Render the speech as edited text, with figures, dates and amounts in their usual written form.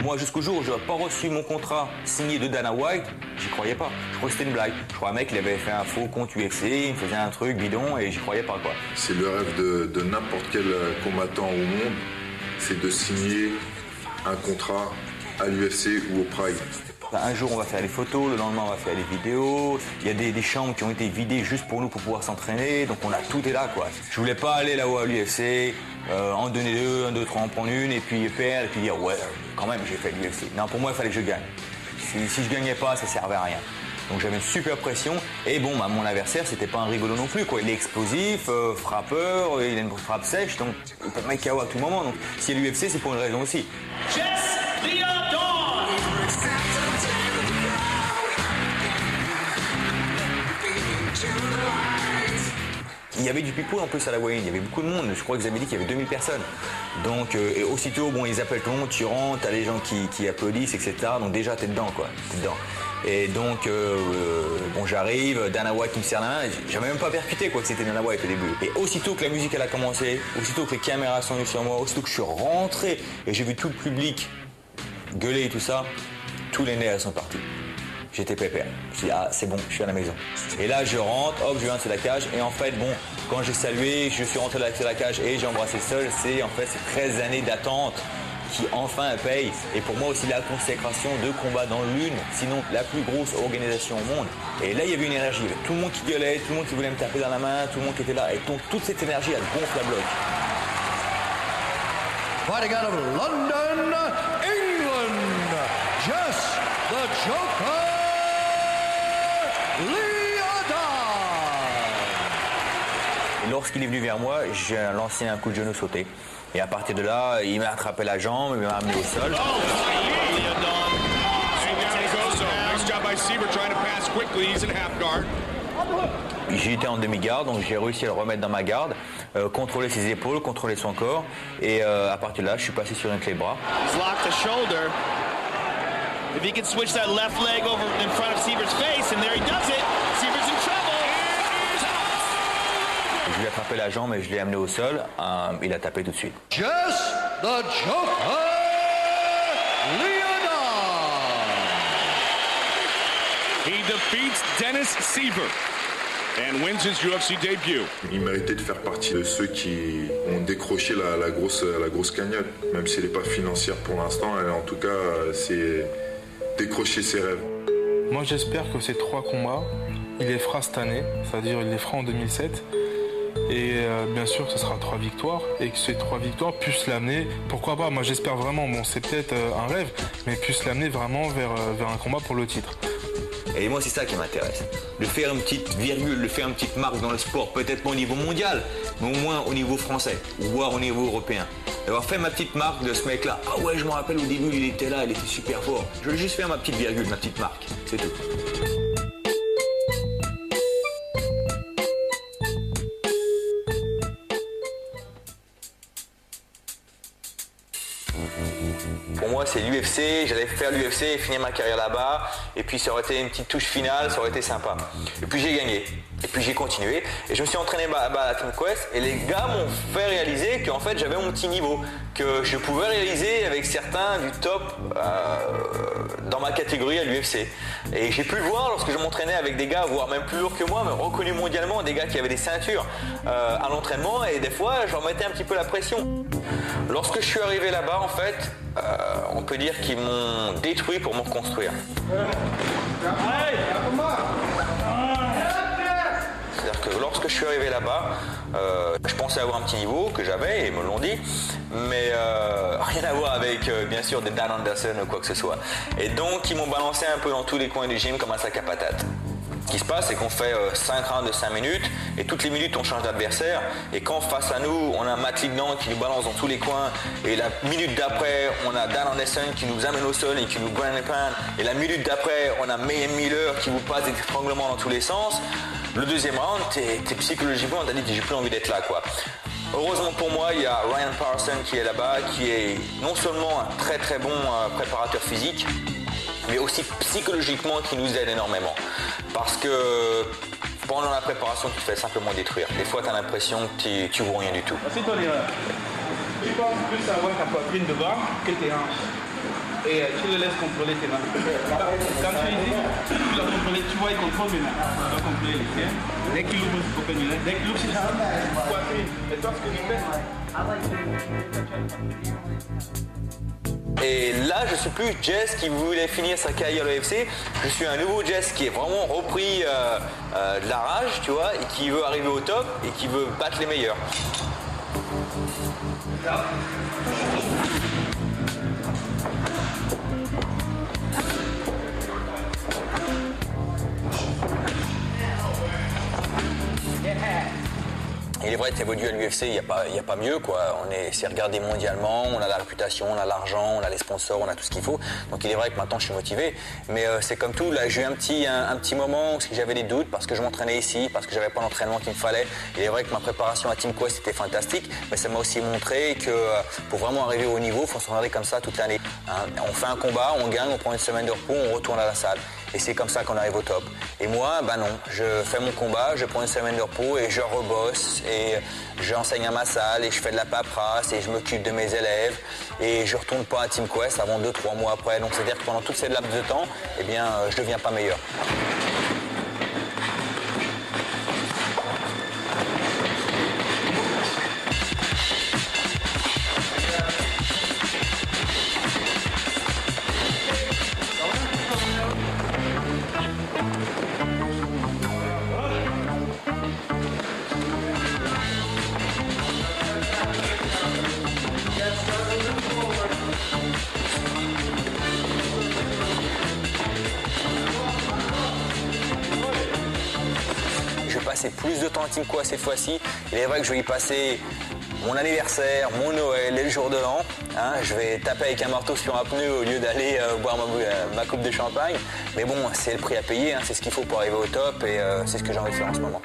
Moi, jusqu'au jour où je n'ai pas reçu mon contrat signé de Dana White, j'y croyais pas. Je croyais que c'était une blague. Je croyais un mec, il avait fait un faux compte UFC, il me faisait un truc bidon et j'y croyais pas, quoi. C'est le rêve de n'importe quel combattant au monde, c'est de signer un contrat à l'UFC ou au Pride. Un jour, on va faire des photos, le lendemain, on va faire des vidéos. Il y a des chambres qui ont été vidées juste pour nous, pour pouvoir s'entraîner. Donc, tout est là, quoi. Je voulais pas aller là-haut à l'UFC, en donner deux, 1, 2, 3, en prendre une, et puis perdre, et puis dire, ouais, quand même, j'ai fait l'UFC. Non, pour moi, il fallait que je gagne. Si je gagnais pas, ça servait à rien. Donc, j'avais une super pression. Et bon, bah, mon adversaire, c'était pas un rigolo non plus, quoi. Il est explosif, frappeur, il a une frappe sèche, donc il peut me mettre KO à tout moment. Donc, si il y a l'UFC, c'est pour une raison aussi. Il y avait du pipeau en plus à la weigh-in, il y avait beaucoup de monde, je crois qu'ils avaient dit qu'il y avait 2000 personnes. Donc et aussitôt, bon, ils appellent tout le monde, tu rentres, t'as les gens qui applaudissent, etc. Donc déjà, t'es dedans, quoi. T'es dedans. Et donc, bon, j'arrive, Dana White me serre la main, j'avais même pas percuté, quoi, que c'était Dana White au début. Et aussitôt que la musique, elle a commencé, aussitôt que les caméras sont venues sur moi, aussitôt que je suis rentré et j'ai vu tout le public gueuler et tout ça, tous les nerfs sont partis. J'étais pépère. Je dis, ah, c'est bon, je suis à la maison. Et là, je rentre, hop, je viens de la cage. Et en fait, bon, quand j'ai salué, je suis rentré de la cage et j'ai embrassé le sol, c'est en fait ces 13 années d'attente qui enfin payent. Et pour moi aussi, la consécration de combat dans l'une, sinon la plus grosse organisation au monde. Et là, il y avait une énergie. Il y avait tout le monde qui gueulait, tout le monde qui voulait me taper dans la main, tout le monde qui était là. Et donc, toute cette énergie, elle gonfle la bloc. Fighting out of London, England, Jess the Joker. Et lorsqu'il est venu vers moi, j'ai lancé un coup de genou sauté. Et à partir de là, il m'a attrapé la jambe, il m'a amené au sol. J'étais en demi-garde, donc j'ai réussi à le remettre dans ma garde, contrôler ses épaules, contrôler son corps. Et à partir de là, je suis passé sur une clé de bras. If he can switch that left leg over in front of Sievert's face, and there he does it. Sievert's in trouble. Je lui ai attrapé la jambe et je l'ai amené au sol. Il a tapé tout de suite. Jess the Joker Leonard. He defeats Dennis Sievert and wins his UFC debut. Il méritait de faire partie de ceux qui ont décroché la grosse cagnotte, même si elle n'est pas financière pour l'instant. En tout cas, c'est décrocher ses rêves. Moi j'espère que ces 3 combats, il les fera cette année, c'est-à-dire il les fera en 2007. Et bien sûr que ce sera 3 victoires et que ces 3 victoires puissent l'amener, pourquoi pas, moi j'espère vraiment, bon c'est peut-être un rêve, mais puissent l'amener vraiment vers un combat pour le titre. Et moi c'est ça qui m'intéresse, de faire une petite virgule, de faire une petite marque dans le sport, peut-être pas au niveau mondial, mais au moins au niveau français, voire au niveau européen. D'avoir fait ma petite marque de ce mec-là, ah ouais, je me rappelle au début, il était là, il était super fort. Je veux juste faire ma petite virgule, ma petite marque, c'est tout. Pour moi, c'est l'UFC, j'allais faire l'UFC et finir ma carrière là-bas. Et puis, ça aurait été une petite touche finale, ça aurait été sympa. Et puis, j'ai gagné. Et puis, j'ai continué. Et je me suis entraîné à Team Quest. Et les gars m'ont fait réaliser qu'en fait, j'avais mon petit niveau. Que je pouvais réaliser avec certains du top dans ma catégorie à l'UFC. Et j'ai pu le voir lorsque je m'entraînais avec des gars, voire même plus lourds que moi, mais reconnus mondialement, des gars qui avaient des ceintures à l'entraînement. Et des fois, je leur mettais un petit peu la pression. Lorsque je suis arrivé là-bas, en fait, on peut dire qu'ils m'ont détruit pour me reconstruire. C'est-à-dire que lorsque je suis arrivé là-bas, je pensais avoir un petit niveau que j'avais, et ils me l'ont dit, mais rien à voir avec, bien sûr, des Dan Anderson ou quoi que ce soit. Et donc, ils m'ont balancé un peu dans tous les coins du gym comme un sac à patates. Ce qui se passe, c'est qu'on fait 5 rounds de 5 minutes et toutes les minutes on change d'adversaire. Et quand face à nous, on a Matt Lignan qui nous balance dans tous les coins, et la minute d'après, on a Dan Anderson qui nous amène au sol et qui nous ground and pound, et la minute d'après, on a Mayhem Miller qui vous passe des étranglements dans tous les sens. Le deuxième round, t'es psychologiquement, on t'a dit que j'ai plus envie d'être là, quoi. Heureusement pour moi, il y a Ryan Parson qui est là-bas, qui est non seulement un très très bon préparateur physique, mais aussi psychologiquement qui nous aide énormément. Parce que pendant la préparation, tu te fais simplement détruire. Des fois, tu as l'impression que tu ne vaux rien du tout. Tu penses plus avoir ta poitrine devant que tes hanches. Et tu le laisses contrôler tes mains. Quand tu dis, tu dois contrôler, tu vois, il contrôle mes mains. Tu dois contrôler les tiens. Dès qu'il ouvre, dès qu'il ouvre ses jambes, poitrine. Et toi, ce que tu fais, Et là, je suis plus Jess qui voulait finir sa carrière à l'UFC. Je suis un nouveau Jess qui est vraiment repris de la rage, tu vois, et qui veut arriver au top et qui veut battre les meilleurs. Il est vrai que évoluer à l'UFC, il n'y a pas mieux, quoi. C'est regardé mondialement, on a la réputation, on a l'argent, on a les sponsors, on a tout ce qu'il faut. Donc il est vrai que maintenant je suis motivé. Mais c'est comme tout, là j'ai eu un petit moment où j'avais des doutes parce que je m'entraînais ici, parce que j'avais pas l'entraînement qu'il me fallait. Il est vrai que ma préparation à Team Quest était fantastique, mais ça m'a aussi montré que pour vraiment arriver au niveau, il faut s'entraîner comme ça toute l'année. Hein. On fait un combat, on gagne, on prend une semaine de repos, on retourne à la salle. Et c'est comme ça qu'on arrive au top. Et moi, ben non, je fais mon combat, je prends une semaine de repos et je rebosse et j'enseigne à ma salle et je fais de la paperasse et je m'occupe de mes élèves et je retourne pas à Team Quest avant 2-3 mois après. Donc c'est-à-dire que pendant toutes ces laps de temps, eh bien, je deviens pas meilleur. Plus de temps à Team Quest cette fois-ci. Il est vrai que je vais y passer mon anniversaire, mon Noël et le jour de l'an. Hein, je vais taper avec un marteau sur un pneu au lieu d'aller boire ma coupe de champagne. Mais bon, c'est le prix à payer, hein, c'est ce qu'il faut pour arriver au top et c'est ce que j'ai envie de faire en ce moment.